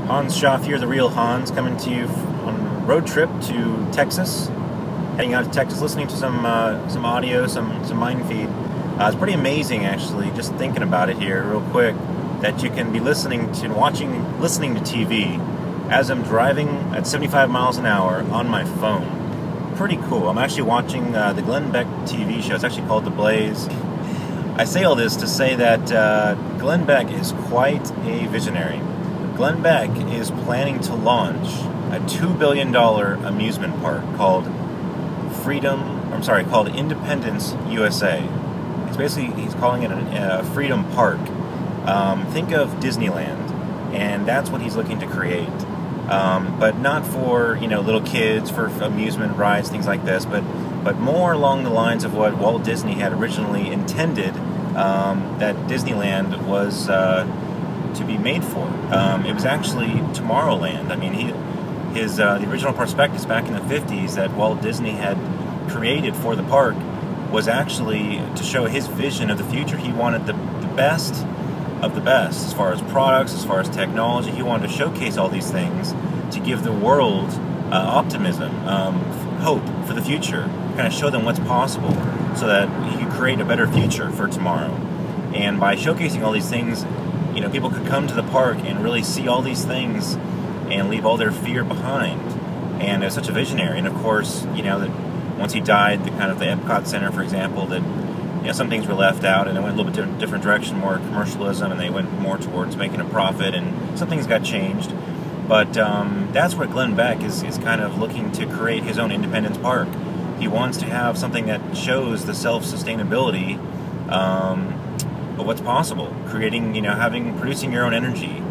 Hans Schaff here, the real Hans, coming to you on a road trip to Texas. Heading out to Texas, listening to some audio, some mind feed. It's pretty amazing, actually, just thinking about it here real quick, that you can be listening to TV as I'm driving at 75 miles an hour on my phone. Pretty cool. I'm actually watching the Glenn Beck TV show. It's actually called The Blaze. I say all this to say that Glenn Beck is quite a visionary. Glenn Beck is planning to launch a $2 billion amusement park called Independence USA. It's basically, he's calling it a Freedom Park. Think of Disneyland, and that's what he's looking to create. But not for, little kids, for amusement rides, things like this, but more along the lines of what Walt Disney had originally intended that Disneyland was to be made for. It was actually Tomorrowland. I mean, the original prospectus back in the 50s that Walt Disney had created for the park was actually to show his vision of the future. He wanted the best of the best as far as products, as far as technology. He wanted to showcase all these things to give the world optimism, hope for the future, kind of show them what's possible so that he could create a better future for tomorrow. And by showcasing all these things, people could come to the park and really see all these things and leave all their fear behind. And as such a visionary, and of course, that once he died, the Epcot Center, for example, that some things were left out and they went a little bit different direction, more commercialism, and they went more towards making a profit, and some things got changed. But that's where Glenn Beck is kind of looking to create his own Independence Park. He wants to have something that shows the self-sustainability of what's possible. Creating, producing your own energy,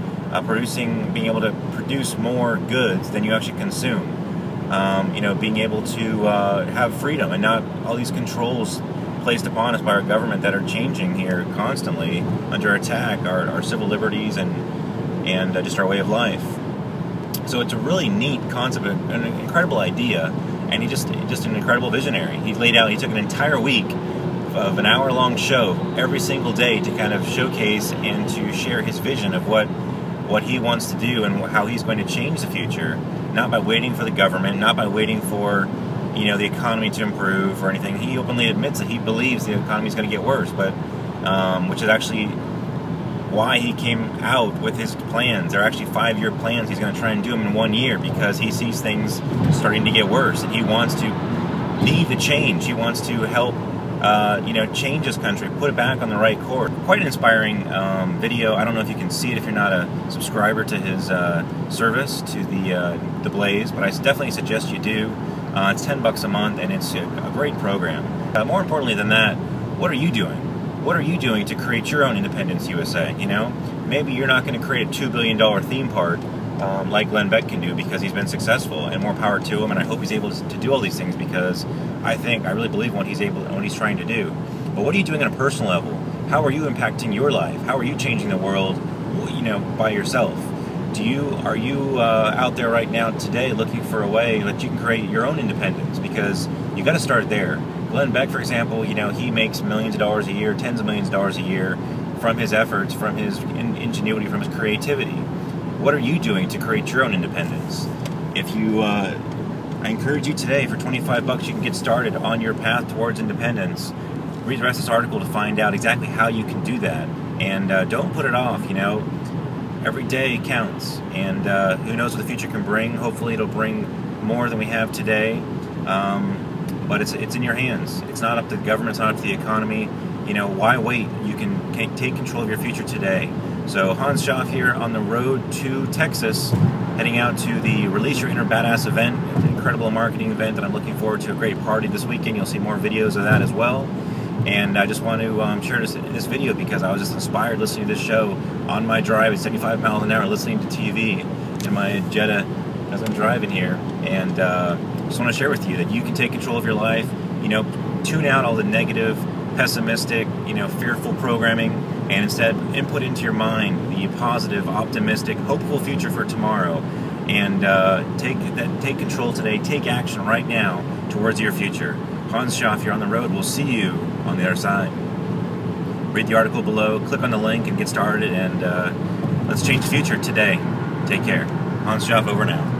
being able to produce more goods than you actually consume. Being able to have freedom and not all these controls placed upon us by our government that are changing here constantly under attack, our civil liberties and just our way of life. So it's a really neat concept, an incredible idea, and he's just an incredible visionary. He took an entire week of an hour-long show every single day to kind of showcase and to share his vision of what he wants to do and how he's going to change the future, not by waiting for the government, not by waiting for the economy to improve or anything. He openly admits that he believes the economy is going to get worse, but which is actually why he came out with his plans. They're actually 5-year plans. He's going to try and do them in 1 year because he sees things starting to get worse, and he wants to lead the change. He wants to help change this country, put it back on the right course. Quite an inspiring video. I don't know if you can see it if you're not a subscriber to his service, to the Blaze, but I definitely suggest you do. It's $10 a month, and it's a great program. More importantly than that, what are you doing? What are you doing to create your own Independence USA? Maybe you're not going to create a $2 billion theme park like Glenn Beck can do because he's been successful, and more power to him. And I hope he's able to do all these things because I really believe in what he's trying to do. But what are you doing on a personal level? How are you impacting your life? How are you changing the world? By yourself. Are you out there right now today looking for a way that you can create your own independence? Because you got to start there. Glenn Beck, for example, he makes millions of dollars a year, tens of millions of dollars a year from his efforts, from his ingenuity, from his creativity. What are you doing to create your own independence? I encourage you today, for $25, you can get started on your path towards independence. Read the rest of this article to find out exactly how you can do that. And don't put it off, Every day counts, and who knows what the future can bring. Hopefully it'll bring more than we have today, but it's in your hands. It's not up to the government, it's not up to the economy. Why wait? You can take control of your future today. So Hans Schaff here on the road to Texas, heading out to the Release Your Inner Badass event. It's an incredible marketing event that I'm looking forward to. A great party this weekend. You'll see more videos of that as well. And I just want to share this video because I was just inspired listening to this show on my drive at 75 miles an hour, listening to TV in my Jetta as I'm driving here. And just want to share with you that you can take control of your life. Tune out all the negative, pessimistic, fearful programming, and instead input into your mind the positive, optimistic, hopeful future for tomorrow. And take control today. Take action right now towards your future. Hans Schaff, you're on the road. We'll see you on the other side. Read the article below, click on the link and get started, and let's change the future today. Take care. Hans Schaff over now.